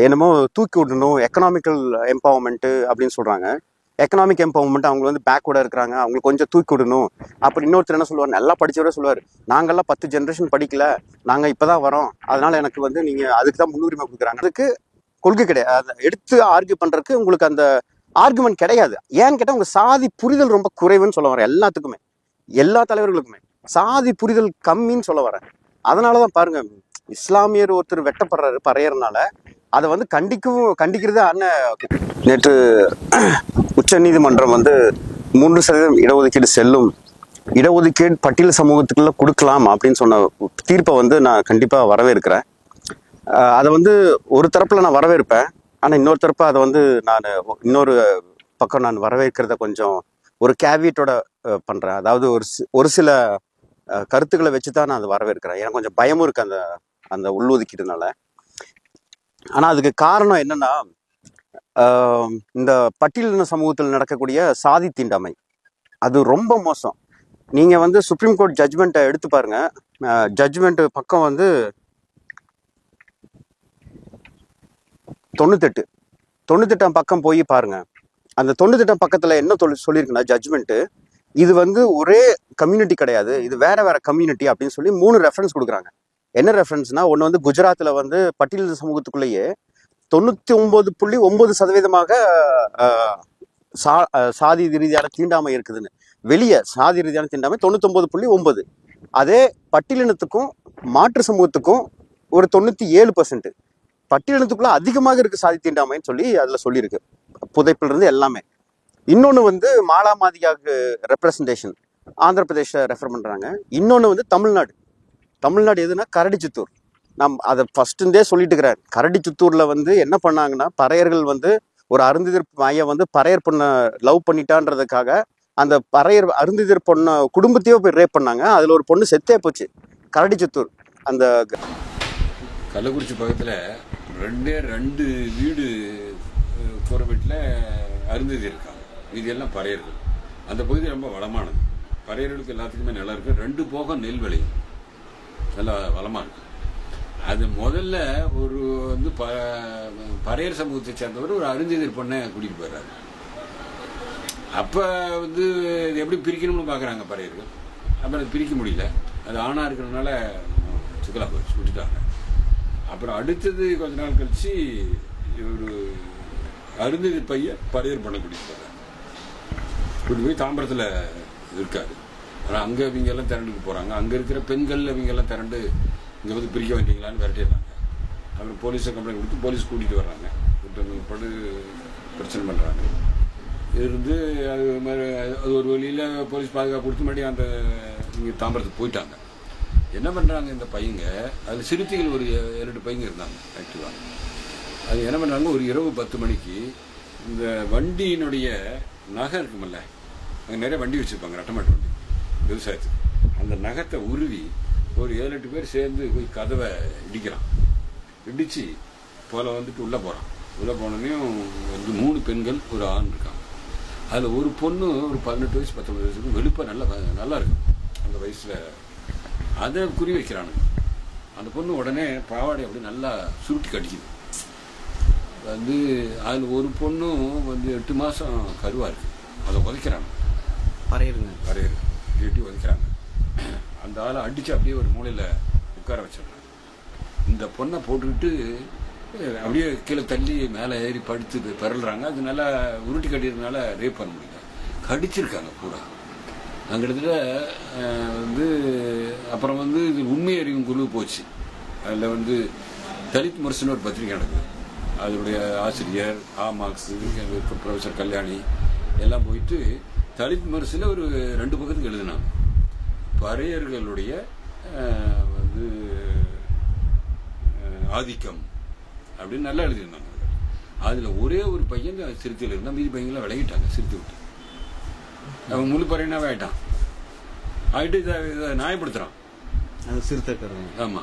என்னமோ தூக்கி விடணும், எக்கனாமிக்கல் எம்பவர்மெண்ட் அப்படின்னு சொல்றாங்க. எக்கனாமிக் எம்பவர்மெண்ட் அவங்க வந்து பேக்வர்டா இருக்கிறாங்க, அவங்களுக்கு கொஞ்சம் தூக்கி விடணும். அப்படி இன்னொருத்தர் என்ன சொல்லுவார், நல்லா படிச்சவரே சொல்லுவார், நாங்கெல்லாம் 10 ஜென்ரேஷன் படிக்கல, நாங்க இப்பதான் வரோம், அதனால எனக்கு வந்து நீங்க அதுக்கு தான் முன்னுரிமை கொடுக்குறாங்க. அதுக்கு கொள்கை கிடையாது. அதை எடுத்து ஆர்கியூ பண்றதுக்கு உங்களுக்கு அந்த ஆர்குமெண்ட் கிடையாது. ஏன்னு கேட்டா உங்க சாதி புரிதல் ரொம்ப குறைவுன்னு சொல்ல வரேன். எல்லாத்துக்குமே, எல்லா தலைவர்களுக்குமே சாதி புரிதல் கம்மின்னு சொல்ல வரேன். அதனாலதான் பாருங்க, இஸ்லாமியர் ஒருத்தர் வெட்டப்படுறாரு பறையறனால அதை வந்து கண்டிக்கிறது அண்ணன். நேற்று உச்ச நீதிமன்றம் வந்து 3% இடஒதுக்கீடு செல்லும், இடஒதுக்கீடு பட்டியல் சமூகத்துக்குள்ள கொடுக்கலாம் அப்படின்னு சொன்ன தீர்ப்பை வந்து நான் கண்டிப்பா வரவேற்கிறேன். அதை வந்து ஒரு தரப்புல நான் வரவேற்பேன், ஆனா இன்னொரு தரப்பு அதை வந்து இன்னொரு பக்கம் நான் வரவேற்கிறத கொஞ்சம் ஒரு கேவியட்டோட பண்றேன். அதாவது ஒரு சில கருத்துக்களை வச்சுதான் நான் அதை வரவேற்கிறேன். எனக்கு கொஞ்சம் பயமும் இருக்கு அந்த உள்ஒதுக்கீடுனால. ஆனா அதுக்கு காரணம் என்னன்னா, இந்த பட்டியலின சமூகத்தில் நடக்கக்கூடிய சாதி தீண்டாமை அது ரொம்ப மோசம். நீங்க வந்து சுப்ரீம் கோர்ட் ஜட்ஜ்மெண்ட்டை எடுத்து பாருங்க. ஜட்ஜ்மெண்ட் பக்கம் வந்து 98 பக்கம் போய் பாருங்க. அந்த 98 பக்கத்துல என்ன சொல்லியிருக்குன்னா, ஜட்ஜ்மெண்ட் இது வந்து ஒரே கம்யூனிட்டி கிடையாது, இது வேற வேற கம்யூனிட்டி அப்படின்னு சொல்லி 3 ரெஃபரன்ஸ் கொடுக்குறாங்க. என்ன ரெஃபரன்ஸ்னா, ஒன்று வந்து குஜராத்தில் வந்து பட்டியலின சமூகத்துக்குள்ளேயே 99.9% சாதி ரீதியான தீண்டாமை இருக்குதுன்னு. வெளியே சாதி ரீதியான தீண்டாமை 99.9. அதே பட்டியலினத்துக்கும் மாற்று சமூகத்துக்கும் ஒரு 97%. பட்டியலினத்துக்குள்ள அதிகமாக இருக்கு சாதி தீண்டாமைன்னு சொல்லி அதுல சொல்லியிருக்கு, புதைப்புல இருந்து எல்லாமே. இன்னொன்று வந்து மாலாமாதிகாவுக்கு ரெப்ரசன்டேஷன் ஆந்திர பிரதேச ரெஃபர் பண்றாங்க. இன்னொன்று வந்து தமிழ்நாடு எதுனா கரடிச்சித்தூர். அதை ஃபர்ஸ்ட்ந்தே சொல்லிட்டு இருக்கிறார். கரடிச்சித்தூர்ல வந்து என்ன பண்ணாங்கன்னா, பறையர்கள் வந்து ஒரு அருந்ததிர் மையம் வந்து பறையர் பொண்ணை லவ் பண்ணிட்டான்றதுக்காக அந்த பறையர் அருந்ததிர் பொண்ணை குடும்பத்தையோ போய் ரேப் பண்ணாங்க. அதுல ஒரு பொண்ணு செத்தே போச்சு. கரடிச்சித்தூர் அந்த கள்ளக்குறிச்சி பக்கத்துல 2 வீடு போற வீட்டுல அருந்ததி இருக்காங்க, இதெல்லாம் பறையர்கள். அந்த பகுதி ரொம்ப வளமானது, பறையர்களுக்கு எல்லாத்துக்குமே நிலம் இருக்கு. 2 போகம் நெல் விளையும், நல்லா வளமா இருக்கு. அது முதல்ல ஒரு வந்து பறையர் சமூகத்தை சேர்ந்தவர் ஒரு அருந்ததிர் பொண்ணை கூட்டிட்டு போயிடுறாரு. அப்ப வந்து எப்படி பிரிக்கணும்னு பாக்குறாங்க பறையர்கள். அப்ப அது பிரிக்க முடியல, அது ஆணா இருக்கிறதுனால சிக்கலா போயிடுச்சு, விட்டுட்டாங்க. அப்புறம் அடுத்தது கொஞ்ச நாள் கழிச்சு ஒரு அருந்ததிர் பையன் பறையர் பண்ண கூட்டிட்டு போறாரு. கூட்டிட்டு போய் தாம்பரத்துல இருக்காரு. ஆனா அங்க இவங்க எல்லாம் திரண்டுக்கு போறாங்க. அங்க இருக்கிற பெண்கள் இவங்க எல்லாம் திரண்டு இங்க வந்து பிரிக்க வேண்டிங்களான்னு விரட்டிடுறாங்க. அப்புறம் போலீஸை கம்ப்ளைண்ட் கொடுத்து போலீஸ் கூட்டிட்டு வர்றாங்க. படு பிரச்சனை பண்றாங்க. இருந்து அது மாதிரி அது ஒரு வழியில போலீஸ் பாதுகாப்பு கொடுத்து மறுபடியும் அந்த இங்க தாம்பரத்துக்கு போயிட்டாங்க. என்ன பண்றாங்க இந்த பையங்க, அது சிறுத்தைகள் ஒரு 2 பையங்க இருந்தாங்க ஆக்டிவா. அது என்ன பண்றாங்க, ஒரு இரவு 10 மணிக்கு இந்த வண்டியினுடைய நகை இருக்குமல்ல, அங்கே நிறைய வண்டி வச்சிருப்பாங்க, ரெட்டமாட்டு வண்டி விவசாயத்துக்கு. அந்த நகத்தை உருவி ஒரு 7-8 பேர் சேர்ந்து போய் கதவை இடிக்கிறான். இடிச்சு போல வந்துட்டு உள்ள போறான். உள்ள போனோடனையும் வந்து 3 பெண்கள் ஒரு ஆண் இருக்காங்க. அதுல ஒரு பொண்ணு ஒரு 18 வயசு 19 வயசுக்கு வெளுப்பா நல்லா இருக்கும் அந்த வயசுல. அதை குறி வைக்கிறானுங்க. அந்த பொண்ணு உடனே பாவாடை அப்படி நல்லா சுருட்டி கடிக்குது. வந்து அதில் ஒரு பொண்ணும் வந்து 8 மாசம் கருவா இருக்கு. அதை உதைக்கிறாங்க, பறையரு கட்டி உதைக்கிறாங்க. அந்த ஆளை அடிச்சு அப்படியே ஒரு மூலையில உட்கார வச்சிடறாங்க. இந்த பொண்ணை போட்டுக்கிட்டு அப்படியே கீழே தள்ளி மேலே ஏறி படுத்து பரல்றாங்க. அது நல்லா உருட்டி கட்டியிருந்தனால ரேப் பண்ண முடியல, கடிச்சிருக்காங்க கூட. அங்கிட்ட வந்து அப்புறம் வந்து இது உண்மை அறிவும் குழு போச்சு. அதில் வந்து தலித் முரசுன்னு ஒரு பத்திரிகை நடக்குது. அதனுடைய ஆசிரியர் மார்க்ஸ், ப்ரொஃபசர் கல்யாணி எல்லாம் போயிட்டு தலித் முரசில் ஒரு 2 பக்கத்துக்கு எழுதினாங்க. பறையர்களுடைய வந்து ஆதிக்கம் அப்படின்னு நல்லா எழுதியிருந்தாங்க. அதில் ஒரே ஒரு பையன் சிறுத்தையில் இருந்தால், மீதி பையங்களாம் விலகிட்டாங்க சிறுத்தை விட்டு. அவன் முழு பறையனாவே ஆயிட்டு இதை நியாயப்படுத்துறான் சிறுத்தைக்காரங்க. ஆமா,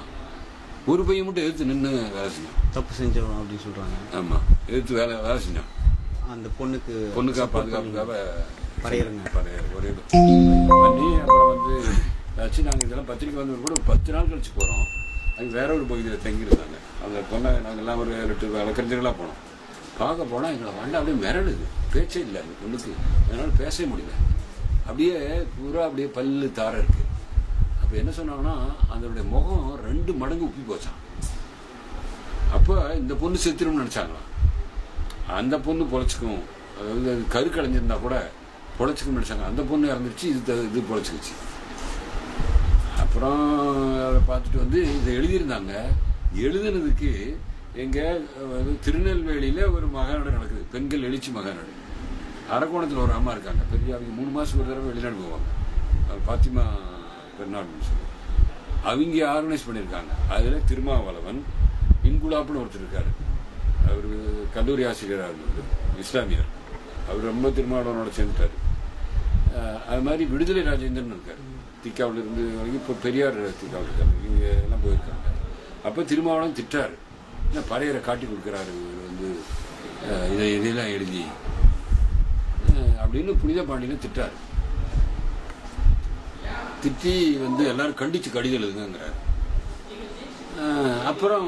ஒரு பையன் மட்டும் எதிர்த்து நின்று வேலை செஞ்சான். தப்பு செஞ்சவன் அப்படின்னு சொல்றாங்க. ஆமா, எதிர்த்து வேலை செஞ்சான். அந்த பொண்ணுக்கா பாதுகாப்புக்காக பறையர் ஒரே பண்ணி அப்புறம் வந்து ஆச்சு. நாங்கள் இதெல்லாம் பத்திரிக்கை வந்து கூட 10 நாள் கழிச்சு போறோம். அது வேற ஒரு பகுதியில் தங்கியிருந்தாங்க. அந்த பொண்ணை நாங்கள்லாம் ஒரு 8 வழக்கறிஞர்களாக போனோம். பார்க்க போனால் எங்களை வண்டி அப்படியே மிரளுது, பேச்சே இல்லை அந்த பொண்ணுக்கு, அதனால் பேசவே முடியல. அப்படியே பூரா அப்படியே பல்லு தாரை இருக்கு. அப்போ என்ன சொன்னாங்கன்னா அதனுடைய முகம் 2 மடங்கு உப்பி போச்சான். அப்போ இந்த பொண்ணு செத்துரும்னு நினச்சாங்களாம். அந்த பொண்ணு பொழைச்சிக்கும், அதாவது கரு கலைஞ்சிருந்தா கூட பொழைச்சிக்கும்னு நினச்சாங்க. அந்த பொண்ணு இறந்துருச்சு, இது பொழைச்சிக்கிச்சு. அப்புறம் அதை பார்த்துட்டு வந்து இதை எழுதியிருந்தாங்க. எழுதுனதுக்கு எங்கள் திருநெல்வேலியில் ஒரு மகாநாடு நடக்குது, பெண்கள் எழுச்சி மகாநாடு. அரக்கோணத்தில் ஒரு அம்மா இருக்காங்க, பெரிய அவங்க 3 மாதத்துக்கு ஒரு தடவை வெளிநாடு போவாங்க, பாத்திமா பெருநாடுன்னு சொல்லி அவங்க ஆர்கனைஸ் பண்ணியிருக்காங்க. அதில் திருமாவளவன் இன்குலாப்னு ஒருத்தர் இருக்காரு, அவர் கல்லூரி ஆசிரியராக இருந்தது, இஸ்லாமியர். அவர் ரொம்ப திருமாவளவனோட சேர்ந்துட்டார். அது மாதிரி விடுதலை ராஜேந்திரன் இருக்கார், திக்காவில் இருந்து வரைக்கும் இப்போ பெரியார் திக்காவில் இருக்காரு, இவங்க எல்லாம் போயிருக்காங்க. அப்போ திருமாவளவன் திட்டார், இல்லை பறையரை காட்டி கொடுக்குறாரு இவர் வந்து இதையெல்லாம் எழுதி அப்படின்னு புனித பாண்டியனை திட்டார். திட்டி வந்து எல்லாரும் கண்டிச்சு கடிதம் எழுதுங்கிறாரு. அப்புறம்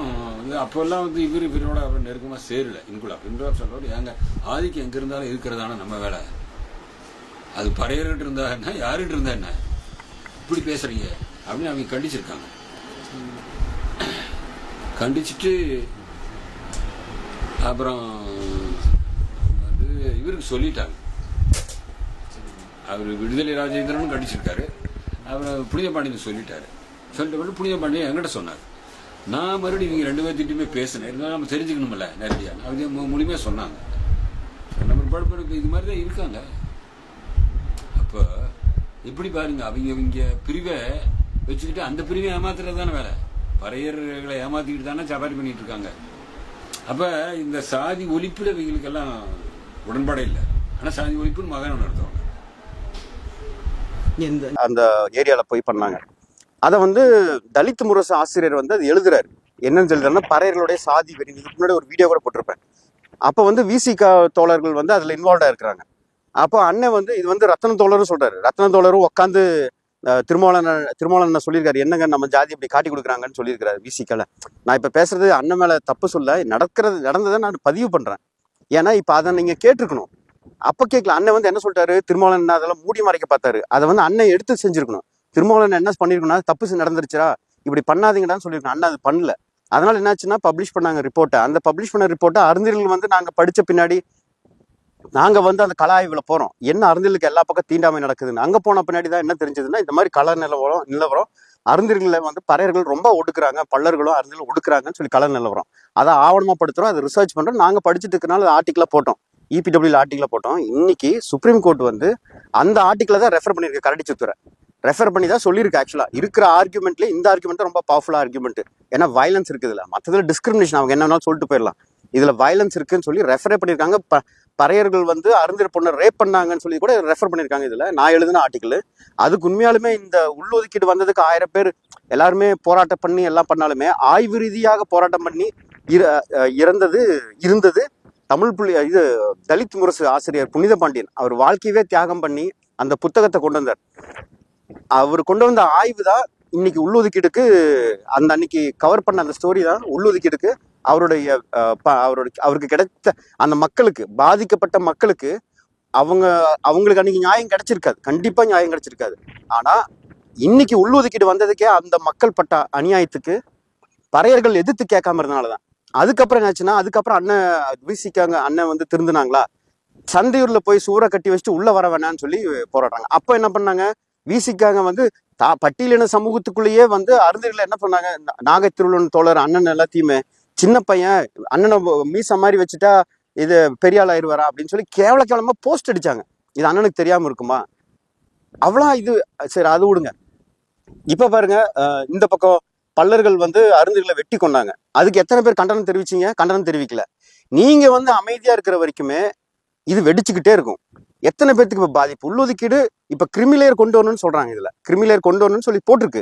அப்போல்லாம் வந்து இவரோட அவர் நெருக்கமாக சேரல. இன்குலாப் சொல்றோடு ஏங்க ஆதிக்கம் எங்கே இருந்தாலும் இருக்கிறதான நம்ம வேலை, அது பறையர்கிட்ட இருந்தா என்ன யாருகிட்ட இருந்தா என்ன இப்படி பேசுறீங்க அப்படின்னு அவங்க கண்டிச்சிருக்காங்க. கண்டிச்சுட்டு அப்புறம் வந்து இவருக்கு சொல்லிட்டாங்க. அவர் விடுதலை ராஜேந்திரனும் கண்டிச்சிருக்காரு, அவர் புனித பாண்டியன் சொல்லிட்டாரு. சொல்லிட்டு புனித பாண்டியன் என்கிட்ட சொன்னார். நான் மறுபடியும் இவங்க 2 பேர்த்திட்டுமே பேசினேன், இருந்தாலும் நம்ம தெரிஞ்சுக்கணும்ல நேரடியாக. அவங்க முழுமையாக சொன்னாங்க. நம்ம படுப்பு இது மாதிரி தான் இருக்காங்க. அப்போ எப்படி பாருங்க, அவங்க பிரிவை வச்சுக்கிட்டு அந்த பிரிவை ஏமாத்துறது தானே வேலை. பறையர்களை ஏமாத்திக்கிட்டு தானே சபாரி பண்ணிட்டு இருக்காங்க. அப்ப இந்த சாதி ஒழிப்புல இவங்களுக்கெல்லாம் உடன்பாடே இல்லை. ஆனா சாதி ஒழிப்புன்னு மகன் நடத்துவாங்க. அந்த ஏரியால போய் பண்ணாங்க. அதை வந்து தலித் முரசு ஆசிரியர் வந்து அது எழுதுறாரு. என்னன்னு சொல்றாருன்னா, பறையர்களுடைய சாதி வெறி. இதுக்கு முன்னாடி ஒரு வீடியோ கூட போட்டிருப்பேன். அப்போ வந்து விசிகா தோழர்கள் வந்து அதுல இன்வால்வ்டா இருக்கிறாங்க. அப்போ அண்ணன் வந்து இது வந்து ரத்தன தோழரும் சொல்றாரு. ரத்தன தோழரும் உட்காந்து திருமாவளவன் சொல்லியிருக்காரு, என்னங்க நம்ம ஜாதி இப்படி காட்டி கொடுக்குறாங்கன்னு சொல்லியிருக்காரு விசிகால. நான் இப்ப பேசுறது அண்ணன் மேல தப்பு சொல்ல, நடந்ததை நான் பதிவு பண்றேன். ஏன்னா இப்ப அதை நீங்க கேட்டிருக்கணும். அப்ப கேட்கல. அண்ணன் வந்து என்ன சொல்லிட்டாரு, திருமாவளவன் அதெல்லாம் மூடி மறைக்க பார்த்தாரு. அதை வந்து அண்ணன் எடுத்து செஞ்சிருக்கணும். திருமாவளவன் என்ன பண்ணிருக்கணும், தப்பு நடந்துருச்சா, இப்படி பண்ணாதீங்கடான்னு சொல்லியிருக்கணும். அண்ணன் அது பண்ணல. அதனால என்னாச்சுன்னா பப்ளிஷ் பண்ணாங்க ரிப்போர்ட்டை. அந்த பப்ளிஷ் பண்ண ரிப்போர்ட்டை அறிஞர்கள் வந்து நாங்க படிச்ச பின்னாடி நாங்க வந்து அந்த கள ஆய்வுல போறோம், என்ன அறிஞர்களுக்கு எல்லா பக்கம் தீண்டாமை நடக்குதுன்னு. அங்க போன பின்னாடி தான் என்ன தெரிஞ்சதுன்னா, இந்த மாதிரி கள நிலவரம் அறிஞர்களை வந்து பறையர்கள் ரொம்ப ஒடுக்குறாங்க, பல்லர்களும் அறிஞர்களும் ஒடுக்குறாங்கன்னு சொல்லி கள நிலவரம். அதை ஆவணமா படுத்துறோம், அதை ரிசர்ச் பண்றோம். நாங்க படிச்சுட்டு இருக்கனால ஆர்டிக்கலா போட்டோம், EPWல ஆர்டிக்கலா போட்டோம். இன்னைக்கு சுப்ரீம் கோர்ட் வந்து அந்த ஆர்டிக்கலை தான் ரெஃபர் பண்ணியிருக்கு. கரடிச்சுத்துறை ரெஃபர் பண்ணி தான் சொல்லியிருக்கு. ஆக்சுவலா இருக்கிற ஆர்குமெண்ட்ல இந்த ஆர்குமெண்ட் ரொம்ப பவர்ஃபுல்லா ஆர்குமெண்ட். ஏன்னா வயலன்ஸ் இருக்குது இல்ல, மற்றதுல டிஸ்கிரிமினேஷன், அவங்க என்ன வேணாலும் சொல்லிட்டு போயிடலாம். இதுல வயலன்ஸ் இருக்குன்னு சொல்லி ரெஃபரே பண்ணியிருக்காங்க. பறையர்கள் வந்து அறிஞர் பொண்ணை ரேப் பண்ணாங்கன்னு சொல்லி கூட ரெஃபர் பண்ணியிருக்காங்க. இதுல நான் எழுதின ஆர்டிக்கல். அதுக்கு உண்மையாலுமே இந்த உள்ளொதுக்கீடு வந்ததுக்கு 1000 பேர் எல்லாருமே போராட்டம் பண்ணி எல்லாம் பண்ணாலுமே ஆய்வு ரீதியாக போராட்டம் பண்ணி இருந்தது தமிழ் இது தலித் முரசு ஆசிரியர் புனித பாண்டியன். அவர் வாழ்க்கையவே தியாகம் பண்ணி அந்த புத்தகத்தை கொண்டு வந்தார். அவர் கொண்டு வந்த ஆய்வு தான் இன்னைக்கு உள்ளொதுக்கீடுக்கு, அந்த அன்னைக்கு கவர் பண்ண அந்த ஸ்டோரி தான் உள்ளொதுக்கீடுக்கு அவருக்கு கிடைத்த அந்த மக்களுக்கு, பாதிக்கப்பட்ட மக்களுக்கு அவங்களுக்கு அன்னைக்கு நியாயம் கிடைச்சிருக்காது, கண்டிப்பா நியாயம் கிடைச்சிருக்காது. ஆனா இன்னைக்கு உள்ளொதுக்கீடு வந்ததுக்கே அந்த மக்கள் பட்ட அநியாயத்துக்கு பறையர்கள் எதிர்த்து கேட்காம இருந்தனாலதான். அதுக்கப்புறம் என்னாச்சுன்னா, அதுக்கப்புறம் அண்ணன் விசிக்காங்க, அண்ணன் வந்து திருந்தினாங்களா, சந்தையூர்ல போய் சூறை கட்டி வச்சுட்டு உள்ள வர வேணான்னு சொல்லி போராடுறாங்க. அப்ப என்ன பண்ணாங்க, விசிக்காங்க வந்து பட்டியலின சமூகத்துக்குள்ளேயே வந்து அறிஞர்கள் என்ன பண்ணாங்க, நாகை திருவள்ளுவன் தோழர் அண்ணன் எல்லாத்தையுமே சின்ன பையன் அண்ணனை மீச மாதிரி வச்சுட்டா இது பெரிய ஆள் ஆயிடுவாரா அப்படின்னு சொல்லி கேவலமா போஸ்ட் அடிச்சாங்க. இது அண்ணனுக்கு தெரியாம இருக்குமா, அவ்வளோ இது. சரி அது விடுங்க. இப்ப பாருங்க, இந்த பக்கம் பல்லர்கள் வந்து அறிஞர்களை வெட்டி கொண்டாங்க. அதுக்கு எத்தனை பேர் கண்டனம் தெரிவிச்சீங்க? கண்டனம் தெரிவிக்கல. நீங்க வந்து அமைதியா இருக்கிற வரைக்குமே இது வெடிச்சுக்கிட்டே இருக்கும். எத்தனை பேர்த்துக்கு இப்ப பாதிப்பு. உள்ளொதுக்கீடு இப்ப கிரிமிலேயர் கொண்டு வரணும்னு சொல்றாங்க. இதுல கிரிமிலேயர் கொண்டு வரணும்னு சொல்லி போட்டிருக்கு.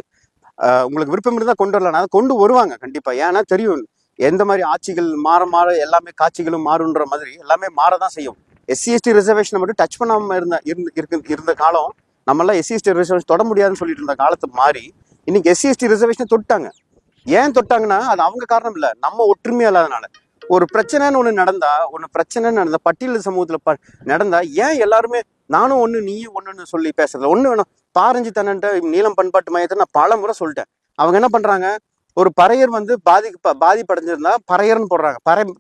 உங்களுக்கு விருப்பம் இருந்தா கொண்டு வரலாம், அதை கொண்டு வருவாங்க கண்டிப்பா. ஏன்னா தெரியும், எந்த மாதிரி ஆட்சிகள் மாற எல்லாமே காட்சிகளும் மாறுன்ற மாதிரி எல்லாமே மாறதான் செய்யும். SC/ST ரிசர்வேஷனை மட்டும் டச் பண்ணாம இருந்த காலம், நம்ம எல்லாம் SC/ST ரிசர்வேஷன் தொட முடியாதுன்னு சொல்லிட்டு இருந்த காலத்து மாறி இன்னைக்கு SC/ST ரிசர்வேஷனை தொட்டாங்க. ஏன் தொட்டாங்கன்னா அது அவங்க காரணம் இல்லை, நம்ம ஒற்றுமையா இல்லாதனால. ஒரு பிரச்சனைன்னு ஒண்ணு நடந்தா, பட்டியல் சமூகத்துல நடந்தா ஏன் எல்லாருமே நானும் ஒண்ணு நீயும் ஒண்ணுன்னு சொல்லி பேசுறது? ஒண்ணு வேணும். பாரஞ்சி தன்னன்ட்ட நீலம் பண்பாட்டு மையத்தை நான் பல முறை சொல்லிட்டேன். அவங்க என்ன பண்றாங்க, ஒரு பறையர் வந்து பாதிப்படைஞ்சிருந்தா பறையர்னு போடுறாங்க,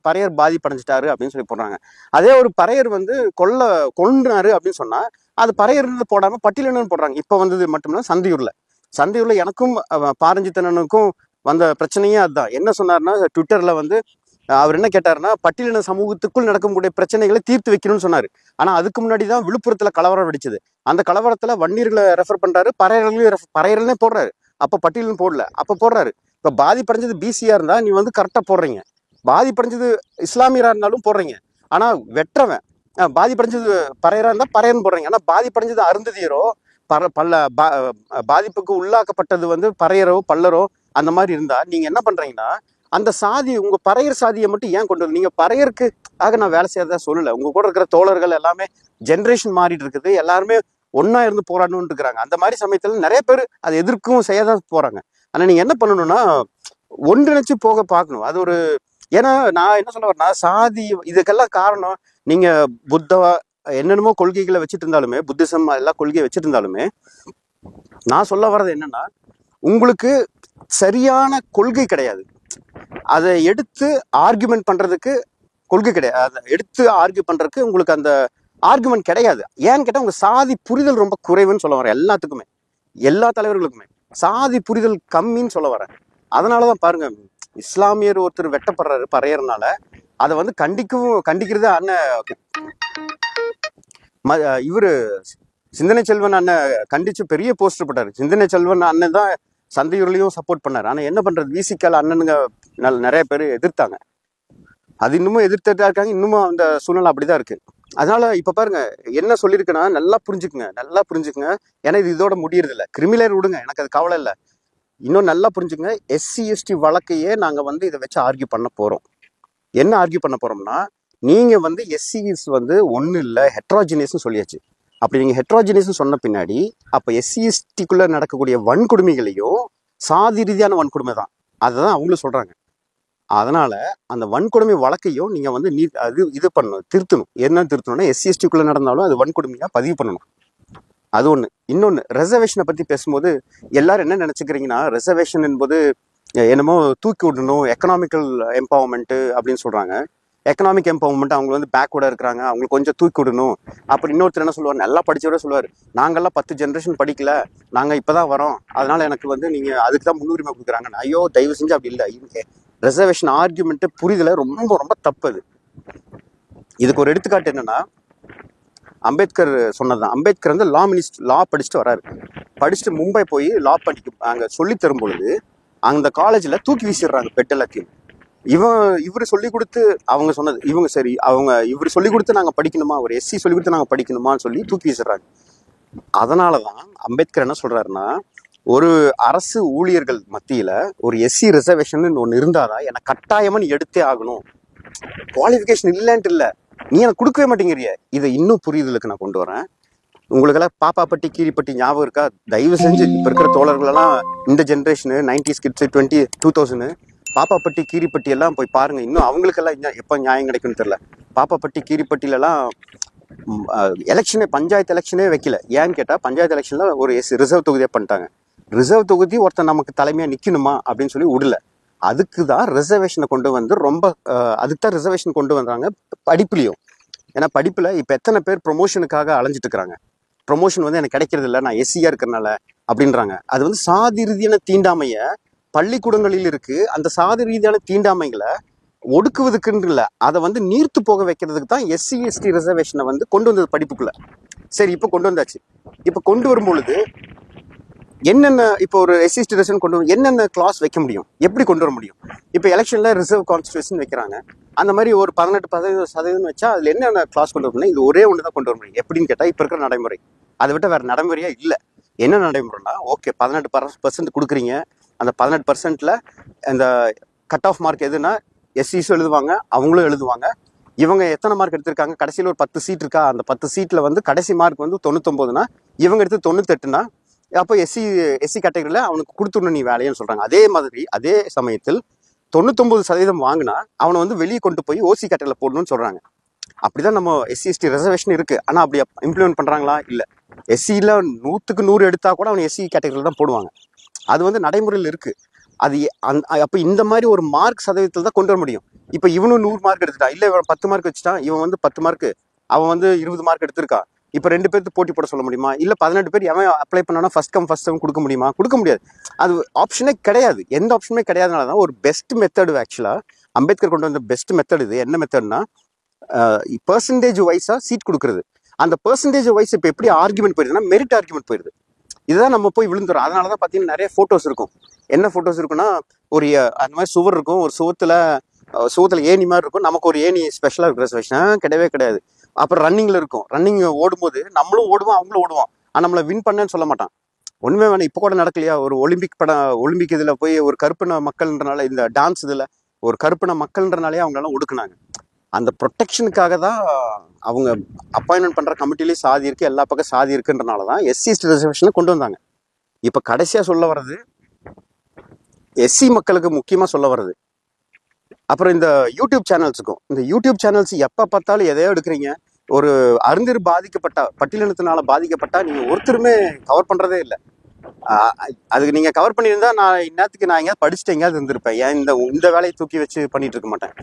பறையர் பாதிப்படைஞ்சிட்டாரு அப்படின்னு சொல்லி போடுறாங்க. அதே ஒரு பறையர் வந்து கொன்றாரு அப்படின்னு சொன்னா அது பறையர்னு போடாம பட்டியலன்னு போடுறாங்க. இப்ப வந்தது மட்டும்னா சந்தையூர்ல எனக்கும் பாரஞ்சித்தனனுக்கும் வந்த பிரச்சனையே அதுதான். என்ன சொன்னாருன்னா, ட்விட்டர்ல வந்து அவர் என்ன கேட்டாருன்னா, பட்டியலின சமூகத்துக்குள் நடக்கக்கூடிய பிரச்சனைகளை தீர்த்து வைக்கணும்னு சொன்னாரு. ஆனா அதுக்கு முன்னாடி தான் விழுப்புரத்துல கலவரம் வெடிச்சது. அந்த கலவரத்துல வன்னியர்களை ரெஃபர் பண்றாரு, பறையர்களே போடுறாரு. அப்ப பட்டியலின் போடல, அப்ப போடுறாரு. இப்ப பாதிப்படைஞ்சது பிசியா இருந்தா நீ வந்து கரெக்டா போடுறீங்க, பாதிப்படைஞ்சது இஸ்லாமியரா இருந்தாலும் போடுறீங்க. ஆனா வெற்றவன் பாதிப்படைஞ்சது பறையரா இருந்தா பறையர்னு போடுறீங்க. ஆனா பாதிப்படைஞ்சது அருந்ததியரோ பாதிப்புக்கு உள்ளாக்கப்பட்டது வந்து பறையரோ பல்லரோ அந்த மாதிரி இருந்தா நீங்க என்ன பண்றீங்கன்னா, அந்த சாதி உங்க பறையர் சாதியை மட்டும் ஏன் கொண்டு வந்து நீங்க பறையருக்கு நான் வேலை செய்யறதா சொல்லல. உங்க கூட இருக்கிற தோழர்கள் எல்லாமே ஜென்ரேஷன் மாறிட்டு இருக்குது, எல்லாருமே ஒன்னா இருந்து போராடணும்னு இருக்கிறாங்க. அந்த மாதிரி சமயத்துல நிறைய பேர் அதை எதிர்க்கவும் செய்யதான் போறாங்க. ஆனா நீங்க என்ன பண்ணணும்னா, ஒன்றிணைச்சு போக பார்க்கணும். அது ஒரு ஏன்னா நான் என்ன சொல்ல வரேன்னா, சாதி இதுக்கெல்லாம் காரணம் நீங்க புத்தவா என்னென்னமோ கொள்கைகளை வச்சுட்டு இருந்தாலுமே, புத்திசம் எல்லா கொள்கையை வச்சுட்டு இருந்தாலுமே, நான் சொல்ல வர்றது என்னன்னா, உங்களுக்கு சரியான கொள்கை கிடையாது. அதை எடுத்து ஆர்குமெண்ட் பண்றதுக்கு கொள்கை கிடையாது. அதை எடுத்து ஆர்கியூ பண்றதுக்கு உங்களுக்கு அந்த ஆர்குமெண்ட் கிடையாது. ஏன்னு கேட்டா உங்க சாதி புரிதல் ரொம்ப குறைவுன்னு சொல்ல வரேன். எல்லாத்துக்குமே, எல்லா தலைவர்களுக்குமே சாதி புரிதல் கம்மின்னு சொல்ல வரேன். அதனாலதான் பாருங்க, இஸ்லாமியர் ஒருத்தர் வெட்டப்படுறாரு பறையறனால, அதை வந்து கண்டிக்கிறது அண்ணன் இவரு சிந்தனை செல்வன் அண்ணன் கண்டிச்சு பெரிய போஸ்டர் போட்டாரு. சிந்தனை செல்வன் அண்ணன் தான் சந்தையூர்லயும் சப்போர்ட் பண்ணாரு. ஆனா என்ன பண்றது, விசிகால அண்ணனுங்க நிறைய பேர் எதிர்த்தாங்க. அது இன்னமும் எதிர்த்துட்டா இருக்காங்க. இன்னமும் அந்த சூழ்நிலை அப்படிதான் இருக்கு. அதனால இப்ப பாருங்க என்ன சொல்லியிருக்குன்னா, நல்லா புரிஞ்சுக்குங்க. ஏன்னா இது இதோட முடியறது இல்லை. கிரிமினல் விடுங்க, எனக்கு அது கவலை இல்லை. இன்னும் நல்லா புரிஞ்சுக்குங்க, SC/ST வழக்கையே நாங்க வந்து இதை வச்சு ஆர்கியூ பண்ண போறோம். என்ன ஆர்கியூ பண்ண போறோம்னா, நீங்க வந்து SCs வந்து ஒண்ணு இல்லை, ஹெட்ரோஜினியஸ் சொல்லியாச்சு. அப்படி நீங்க ஹெட்ரோஜினியஸ் சொன்ன பின்னாடி அப்ப SC/STக்குள்ள நடக்கக்கூடிய வன்கொடுமைகளையும் சாதி ரீதியான வன்கொடுமை தான், அதுதான் அவங்களும் சொல்றாங்க. அதனால அந்த வன்கொடுமை வழக்கையும் நீங்க வந்து இது பண்ணணும், திருத்தணும். என்ன திருத்தணும்னா, SC/STக்குள்ள நடந்தாலும் அது வன்கொடுமையா பதிவு பண்ணணும். அது ஒண்ணு. இன்னொன்னு, ரிசர்வேஷனை பத்தி பேசும்போது எல்லாரும் என்ன நினைச்சுக்கிறீங்கன்னா, ரிசர்வேஷன் என்பது என்னமோ தூக்கி விடணும், எக்கனாமிக்கல் எம்பவர்மெண்ட் அப்படின்னு சொல்றாங்க. எக்கனாமிக் எம்பவர்மெண்ட் அவங்க வந்து பேக்வர்டா இருக்கிறாங்க, அவங்களுக்கு கொஞ்சம் தூக்கி விடணும். அப்புறம் இன்னொருத்தர் என்ன சொல்லுவார், நல்லா படிச்சவரை சொல்லுவார், நாங்கெல்லாம் 10 ஜென்ரேஷன் படிக்கல, நாங்க இப்பதான் வரோம், அதனால எனக்கு வந்து நீங்க அதுக்கு தான் முன்னுரிமை கொடுக்குறாங்க. ஐயோ தயவு செஞ்சு அப்படி இல்லை. ரிசர்வேஷன் ஆர்கியூமெண்ட் புரிதல ரொம்ப ரொம்ப தப்பு. அது இதுக்கு ஒரு எடுத்துக்காட்டு என்னன்னா, அம்பேத்கர் சொன்னதுதான். அம்பேத்கர் வந்து லா படிச்சுட்டு வராரு. படிச்சுட்டு மும்பை போய் லா அங்க சொல்லி தரும் பொழுது அந்த காலேஜ்ல தூக்கி வீசிடுறாங்க பெட் எல்லாத்தையும். இவரு சொல்லி கொடுத்து அவங்க சொன்னது, இவரு சொல்லி கொடுத்து நாங்க படிக்கணுமா, ஒரு SC சொல்லி கொடுத்து நாங்க படிக்கணுமான்னு சொல்லி தூக்கி வீசிடுறாங்க. அதனாலதான் அம்பேத்கர் என்ன சொல்றாருன்னா, ஒரு அரசு ஊழியர்கள் மத்தியில ஒரு SC ரிசர்வேஷன் ஒண்ணு இருந்தாதான் எனக்கு கட்டாயமா நீ எடுத்தே ஆகணும். குவாலிஃபிகேஷன் இல்லைன்ட்டு இல்லை, நீ எனக்கு கொடுக்கவே மாட்டேங்கிறிய. இதை இன்னும் புரிதலுக்கு நான் கொண்டு வரேன். உங்களுக்கெல்லாம் பாப்பாப்பட்டி கீரிப்பட்டி ஞாபகம் இருக்கா? தயவு செஞ்சு இப்ப இருக்கிற தோழர்கள் எல்லாம், இந்த generation 90s kids 2000 Pappapatti Keeripatti எல்லாம் போய் பாருங்க. இன்னும் அவங்களுக்கெல்லாம் எப்ப நியாயம் கிடைக்கும்னு தெரியல. பாப்பாப்பட்டி கீரிப்பட்டியில எல்லாம் பஞ்சாயத்து எலெக்ஷனே வைக்கல. ஏன்னு கேட்டா, பஞ்சாயத்து எலெக்ஷன்ல ஒரு ரிசர்வ் தொகுதியை பண்ணிட்டாங்க. ரிசர்வ் தொகுதி ஒருத்தர் நமக்கு தலைமையா நிக்கணுமா அப்படின்னு சொல்லி விடல. அதுக்குதான் ரிசர்வேஷனை கொண்டு வந்து அதுக்குதான் ரிசர்வேஷன் கொண்டு வந்தாங்க படிப்புலயும். ஏன்னா படிப்புல இப்ப எத்தனை பேர் ப்ரொமோஷனுக்காக அலைஞ்சிட்டு இருக்கிறாங்க. ப்ரொமோஷன் வந்து எனக்கு கிடைக்கிறது இல்லை, நான் SCயா இருக்கிறனால அப்படின்றாங்க. அது வந்து சாதி ரீதியான தீண்டாமைய பள்ளிக்கூடங்களில் இருக்கு. அந்த சாதி ரீதியான தீண்டாமைகளை ஒடுக்குவதுக்குன்னு இல்லை, அதை வந்து நீர்த்து போக வைக்கிறதுக்கு தான் SC/ST ரிசர்வேஷனை வந்து கொண்டு வந்தது படிப்புக்குள்ள. சரி, இப்ப கொண்டு வந்தாச்சு. இப்ப கொண்டு வரும் பொழுது என்னென்ன, இப்போ ஒரு SC/ST ரிசர்வேஷன் கொண்டு வரும், என்னென்ன கிளாஸ் வைக்க முடியும், எப்படி கொண்டு வர முடியும்? இப்போ எலெக்ஷன்ல ரிசர்வ் கான்ஸ்டிடியூஷன் வைக்கிறாங்க. அந்த மாதிரி ஒரு 18% வச்சா அதுல என்னென்ன கிளாஸ் கொண்டு வரணும்? இது ஒரே ஒன்று தான் கொண்டு வர முடியும். எப்படின்னு கேட்டா, இப்ப இருக்கிற நடைமுறை, அதை விட்ட வேற நடைமுறையா இல்லை. என்ன நடைமுறைனா, ஓகே 18% கொடுக்குறீங்க, அந்த 18%ல அந்த கட் ஆஃப் மார்க் எதுனா SCs எழுதுவாங்க, அவங்களும் எழுதுவாங்க. இவங்க எத்தனை மார்க் எடுத்திருக்காங்க, கடைசியில் ஒரு 10 சீட் இருக்கா, அந்த 10 சீட்ல வந்து கடைசி மார்க் வந்து 99னா இவங்க எடுத்து 98னா அப்போ எஸ்சி கேட்டகரியில் அவனுக்கு கொடுத்துடணும் நீ வேலைன்னு சொல்கிறாங்க. அதே மாதிரி அதே சமயத்தில் 99% வாங்கினா அவனை வந்து வெளியே கொண்டு போய் ஓசி கேட்டகரியில் போடணும்னு சொல்கிறாங்க. அப்படிதான் நம்ம எஸ்சி/எஸ்டி ரிசர்வேஷன் இருக்குது. ஆனால் அப்படி இம்ப்ளிமெண்ட் பண்ணுறாங்களா? இல்லை. எஸ்சியில் 100க்கு 100 எடுத்தால் கூட அவனை எஸ்சி கேட்டகரியில் தான் போடுவாங்க. அது வந்து நடைமுறையில் இருக்குது. அது அப்போ இந்த மாதிரி ஒரு மார்க் சதவீதத்தில் தான் கொண்டு வர முடியும். இப்போ இவனும் 100 மார்க் எடுத்துட்டான், இல்லை இவன் 10 மார்க் வச்சுட்டான், இவன் வந்து 10 மார்க்கு, அவன் வந்து 20 மார்க் எடுத்திருக்கான். இப்போ 2 பேருக்கு போட்டி போட சொல்ல முடியுமா? இல்லை 18 பேர் எவன் அப்ளை பண்ணானா ஃபர்ஸ்ட் கம் ஃபர்ஸ்ட் சர்வ் கொடுக்க முடியுமா? கொடுக்க முடியாது. அது ஆப்ஷனே கிடையாது. எந்த ஆப்ஷனுமே கிடையாதுனால தான் ஒரு பெஸ்ட் மெத்தடு ஆக்சுவலாக அம்பேத்கர் கொண்டு வந்த பெஸ்ட் மெத்தட் இது. என்ன மெத்தட்னா பெர்சன்டேஜ் வைஸாக சீட் கொடுக்குறது. அந்த பெர்சன்டேஜ் வைஸ் இப்போ எப்படி ஆர்குமெண்ட் போயிடுதுன்னா மெரிட் ஆர்குமெண்ட் போயிடுது. இதுதான் நம்ம போய் விழுந்துடும். அதனால தான் பார்த்தீங்கன்னா நிறைய ஃபோட்டோஸ் இருக்கும். என்ன ஃபோட்டோஸ் இருக்குன்னா ஒரு அந்த மாதிரி சுவர் இருக்கும், ஒரு சுவத்துல ஏணி மாதிரி இருக்கும், நமக்கு ஒரு ஏணி ஸ்பெஷலாக இருக்கிற ரிசர்வேஷன் கிடையவே கிடையாது. அப்புறம் ரன்னிங்கில் இருக்கும், ரன்னிங் ஓடும்போது நம்மளும் ஓடுவோம் அவங்களும் ஓடுவோம், ஆனால் நம்மளை வின் பண்ணேன்னு சொல்ல மாட்டான். ஒன்றுமே வேணாம். இப்போ கூட நடக்கலையா ஒரு ஒலிம்பிக் இதில் போய் ஒரு கருப்பின மக்கள்ன்றனால, இந்த டான்ஸ் இதில் ஒரு கருப்பின மக்கள்ன்றனாலே அவங்களெல்லாம் ஒடுக்குனாங்க. அந்த ப்ரொடெக்ஷனுக்காக தான் அவங்க அப்பாயின்மெண்ட் பண்ணுற கமிட்டிலேயே சாதி இருக்குது, எல்லா பக்கம் சாதி இருக்குன்றனால தான் எஸ்சி/எஸ்டி ரிசர்வேஷனை கொண்டு வந்தாங்க. இப்போ கடைசியாக சொல்ல வர்றது எஸ்சி மக்களுக்கு முக்கியமாக சொல்ல வர்றது. அப்புறம் இந்த யூடியூப் சேனல்ஸுக்கும், இந்த யூடியூப் சேனல்ஸ் எப்போ பார்த்தாலும் எதையோ எடுக்கிறீங்க. ஒரு அறிஞர் பட்டியலினத்தினால பாதிக்கப்பட்டா நீங்கள் ஒருத்தருமே கவர் பண்ணுறதே இல்லை. அதுக்கு நீங்கள் கவர் பண்ணியிருந்தா நான் இன்னத்துக்கு நான் எங்கேயாவது படிச்சுட்டு எங்கேயாவது இருந்திருப்பேன். ஏன் இந்த வேலையை தூக்கி வச்சு பண்ணிட்டு இருக்க மாட்டேன்.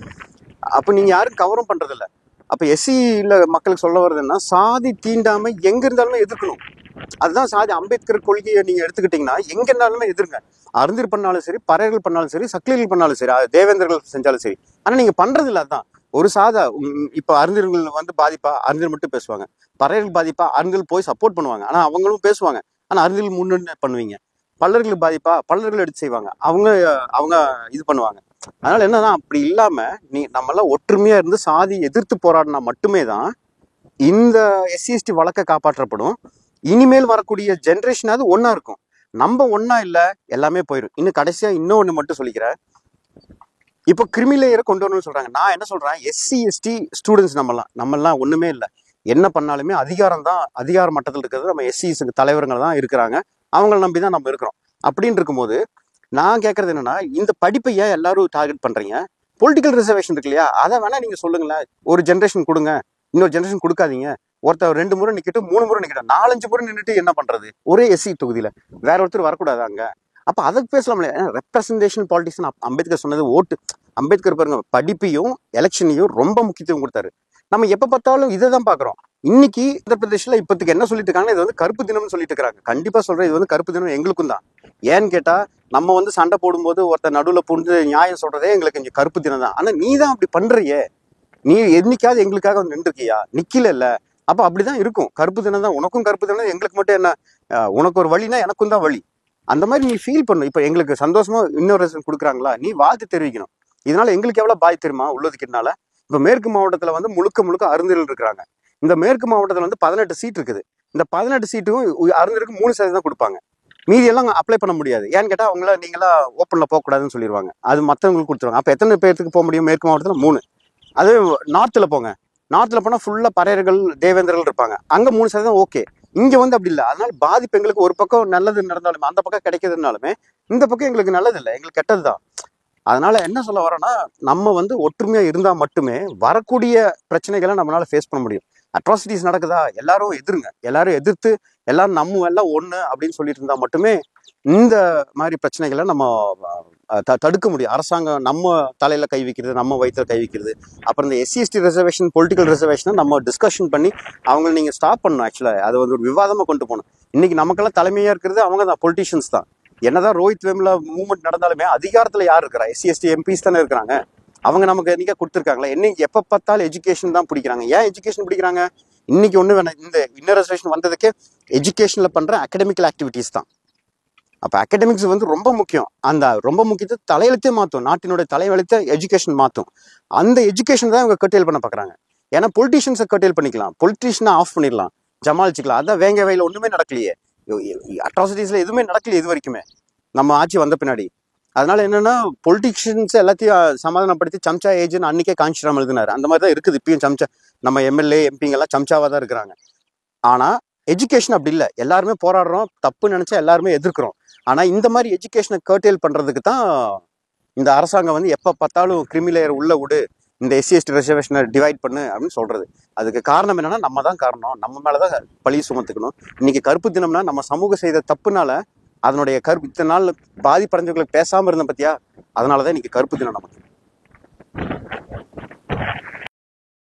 அப்போ நீங்கள் யாரும் கவரும் பண்ணுறதில்ல. அப்போ எஸ்சியில் மக்களுக்கு சொல்ல வர்றதுன்னா சாதி தீண்டாமல் எங்கே இருந்தாலுமே எதிர்க்கணும். அதுதான் சாதி. அம்பேத்கர் கொள்கையை நீங்கள் எடுத்துக்கிட்டிங்கன்னா எங்கே இருந்தாலுமே எதிர்ங்க. அறிஞர் பண்ணாலும் சரி, பறையர்கள் பண்ணாலும் சரி, சக்கிலிகள் பண்ணாலும் சரி, தேவேந்திரர்கள் செஞ்சாலும் சரி. ஆனால் நீங்கள் பண்ணுறதில்ல. அதுதான் ஒரு சாதா. இப்போ அறிஞர்கள் வந்து பாதிப்பா, அறிஞர் மட்டும் பேசுவாங்க. பறையர்கள் பாதிப்பா, அறிஞர்கள் போய் சப்போர்ட் பண்ணுவாங்க, ஆனால் அவங்களும் பேசுவாங்க. ஆனால் அறிஞர்கள் முன்னே பண்ணுவீங்க. பல்லர்கள் பாதிப்பா, பல்லர்கள் எடுத்து செய்வாங்க, அவங்க இது பண்ணுவாங்க. அதனால என்னன்னா அப்படி இல்லாம நம்மளாம் ஒற்றுமையா இருந்து சாதி எதிர்த்து போராடினா மட்டுமே தான் இந்த எஸ்சி/எஸ்டி வழக்கை காப்பாற்றப்படும். இனிமேல் வரக்கூடிய ஜென்ரேஷனாவது ஒன்னா இருக்கும். நம்ம ஒன்னா இல்ல, எல்லாமே போயிடும். இன்னும் கடைசியா இன்னொன்னு மட்டும் சொல்லிக்கிறேன். இப்போ கிரிமிலேயரை கொண்டு வரணும்னு சொல்றாங்க. நான் என்ன சொல்றேன், எஸ்சி/எஸ்டி ஸ்டூடெண்ட்ஸ் நம்மெல்லாம் ஒண்ணுமே இல்லை. என்ன பண்ணாலுமே அதிகார மட்டத்தில் இருக்கிறது நம்ம எஸ்சி தலைவர்கள் தான் இருக்கிறாங்க. அவங்கள நம்பி தான் நம்ம இருக்கிறோம். அப்படின்னு இருக்கும்போது நான் கேட்கறது என்னன்னா, இந்த படிப்பை ஏன் எல்லாரும் டார்கெட் பண்றீங்க? பொலிட்டிக்கல் ரிசர்வேஷன் இருக்கு இல்லையா, அதை வேணா நீங்க சொல்லுங்களேன். ஒரு ஜென்ரேஷன் கொடுங்க, இன்னொரு ஜென்ரேஷன் கொடுக்காதீங்க. ஒருத்தர் 2 முறை நிக்கட்டும், 3 முறை நிக்கட்டும், 4-5 முறை நின்றுட்டு என்ன பண்றது? ஒரே எஸ்சி தொகுதியில வேற ஒருத்தர் வரக்கூடாது அங்க. அப்ப அதுக்கு பேசலாம்ல. Representation politics. அம்பேத்கர் சொன்னது ஓட்டு. அம்பேத்கர் பாருங்க, படிப்பையும் எலெக்ஷனையும் ரொம்ப முக்கியத்துவம் கொடுத்தாரு. நம்ம எப்ப பார்த்தாலும் இதை தான் பாக்குறோம். இன்னைக்கு உத்தரப்பிரதேஷ்ல இப்போதைக்கு என்ன சொல்லிட்டு இருக்காங்கன்னா, இது வந்து கருப்பு தினம்னு சொல்லிட்டு இருக்காங்க. கண்டிப்பா சொல்றேன், இது வந்து கருப்பு தினம் எங்களுக்கும் தான். ஏன்னு கேட்டா, நம்ம வந்து சண்டை போடும்போது ஒருத்தர் நடுவில் புரிஞ்சு நியாயம் சொல்றதே எங்களுக்கு இங்க கருப்பு தினம் தான். ஆனா நீ தான் அப்படி பண்றியே, நீ என்னைக்காவது எங்களுக்காக வந்து நின்றுக்கியா? நிக்கல. அப்ப அப்படிதான் இருக்கும். கருப்பு தினம் தான் உனக்கும் கருப்பு தினம், எங்களுக்கு மட்டும் என்ன? உனக்கு ஒரு வழினா எனக்கும் தான் வழி. அந்த மாதிரி நீ ஃபீல் பண்ணும். இப்ப எங்களுக்கு சந்தோஷமா இன்னொரு கொடுக்குறாங்களா, நீ வாழ்த்து தெரிவிக்கணும். இதனால எங்களுக்கு எவ்வளவு பாய் தெரியுமா உள்ளதுக்குனால. இப்ப மேற்கு மாவட்டத்துல வந்து முழுக்க அறிஞர்கள் இருக்கிறாங்க. இந்த மேற்கு மாவட்டத்துல வந்து 18 சீட் இருக்குது. இந்த 18 சீட்டும் அறிஞருக்கு 3% தான் கொடுப்பாங்க. மீதி எல்லாம் அப்ளை பண்ண முடியாது. ஏன்னு கேட்டா நீங்களா ஓப்பன்ல போகக்கூடாதுன்னு சொல்லிடுவாங்க. அது மற்றவங்களுக்கு கொடுத்துருவாங்க. அப்ப எத்தனை பேருக்கு போக முடியும்? மேற்கு மாவட்டத்துல 3. அதே நார்த்ல போங்க, நார்த்ல போனா ஃபுல்லா பறையர்கள் தேவேந்திரர்கள் இருப்பாங்க. அங்க 3% ஓகே. இங்க வந்து அப்படி இல்லை. அதனால பாதிப்பு எங்களுக்கு ஒரு பக்கம் நல்லது நடந்தாலுமே, அந்த பக்கம் கிடைக்கிறதுனாலுமே இந்த பக்கம் எங்களுக்கு நல்லது இல்லை, எங்களுக்கு கெட்டதுதான். அதனால என்ன சொல்ல வரேன்னா, நம்ம வந்து ஒற்றுமையா இருந்தா மட்டுமே வரக்கூடிய பிரச்சனைகளை நம்மளால ஃபேஸ் பண்ண முடியும். அட்ராசிட்டிஸ் நடக்குதா, எல்லாரும் எதிர்ங்க, எல்லாரும் எதிர்த்து எல்லாரும் நம்ம எல்லாம் ஒண்ணு அப்படின்னு சொல்லிட்டு இருந்தா மட்டுமே இந்த மாதிரி பிரச்சனைகளை நம்ம தடுக்க முடியும். அரசாங்கம் நம்ம தலையில கை வைக்கிறது, நம்ம வயிற்றுல கை வைக்கிறது. அப்புறம் இந்த எஸ்சி/எஸ்டி ரிசர்வேஷன், பொலிட்டிக்கல் ரிசர்வேஷனை நம்ம டிஸ்கஷன் பண்ணி அவங்களை நீங்க ஸ்டாப் பண்ணணும். ஆக்சுவலா அது வந்து ஒரு விவாதமா கொண்டு போகணும். இன்னைக்கு நமக்கெல்லாம் தலைமையா இருக்கிறது அவங்க தான், பொலிட்டிஷியன்ஸ் தான். என்னதான் ரோஹித் வெம்லா மூவ்மெண்ட் நடந்தாலுமே அதிகாரத்துல யார் இருக்கிறா? எஸ்சி/எஸ்டி எம்பிஸ் தானே இருக்கிறாங்க. அவங்க நமக்கு என்னைக்கா கொடுத்துருக்காங்களா? என்னைக்கு எப்ப பார்த்தாலும் எஜுகேஷன் தான் பிடிக்கிறாங்க. ஏன் எஜுகேஷன் பிடிக்கிறாங்க? இன்னைக்கு ஒண்ணு வேணாம், இந்த இன்னர் ரிசர்வேஷன் வந்ததுக்கே எஜுகேஷன்ல பண்ற அகடமிக்கல் ஆக்டிவிட்டிஸ் தான். அப்ப அகடமிக்ஸ் வந்து ரொம்ப முக்கியம். அந்த ரொம்ப முக்கியத்தை தலையெழுத்தே மாற்றும், நாட்டினுடைய தலைவெழுத்த எஜுகேஷன் மாற்றும். அந்த எஜுகேஷன் தான் இவங்க கர்டெயில் பண்ண பாக்குறாங்க. ஏன்னா பொலிட்டீஷியன்ஸை கர்டெயில் பண்ணிக்கலாம், பொலிட்டீஷியனை ஆஃப் பண்ணிடலாம், ஜமாளிச்சுக்கலாம். அதான் வேங்க வயல ஒண்ணுமே நடக்கலையே, அட்ராசிட்டிஸ்ல எதுவுமே நடக்கலையே இது வரைக்குமே நம்ம ஆட்சி வந்த பின்னாடி. அதனால என்னன்னா, பொலிட்டிஷியன்ஸ் எல்லாத்தையும் சமாதானப்படுத்தி சம்சா ஏஜென்ட் அன்னைக்கே காஞ்சிராம் எழுதினாரு. அந்த மாதிரி தான் இருக்குது இப்பயும். சம்சா நம்ம எம்எல்ஏ எம்பிங்க எல்லாம் சம்சாவா தான் இருக்கிறாங்க. ஆனா எஜுகேஷன் அப்படி இல்லை, எல்லாருமே போராடுறோம், தப்பு நினைச்சா எல்லாருமே எதிர்க்கிறோம். ஆனா இந்த மாதிரி எஜுகேஷனை கர்டேல் பண்றதுக்கு தான் இந்த அரசாங்கம் வந்து எப்ப பார்த்தாலும் கிரிமிலேயர் உள்ள விடு, இந்த எஸ்சி/எஸ்டி ரிசர்வேஷனை டிவைட் பண்ணு அப்படின்னு சொல்றது. அதுக்கு காரணம் என்னன்னா நம்ம தான் காரணம், நம்ம மேலதான் பழியை சுமத்துக்கணும். இன்னைக்கு கருப்பு தினம்னா நம்ம சமூகம் செய்த தப்புனால அதனுடைய இத்தனை நாள் பாதிப்படைஞ்சவங்களுக்கு பேசாம இருந்த பத்தியா, அதனாலதான் இன்னைக்கு கருப்பு தினம் நமக்கு.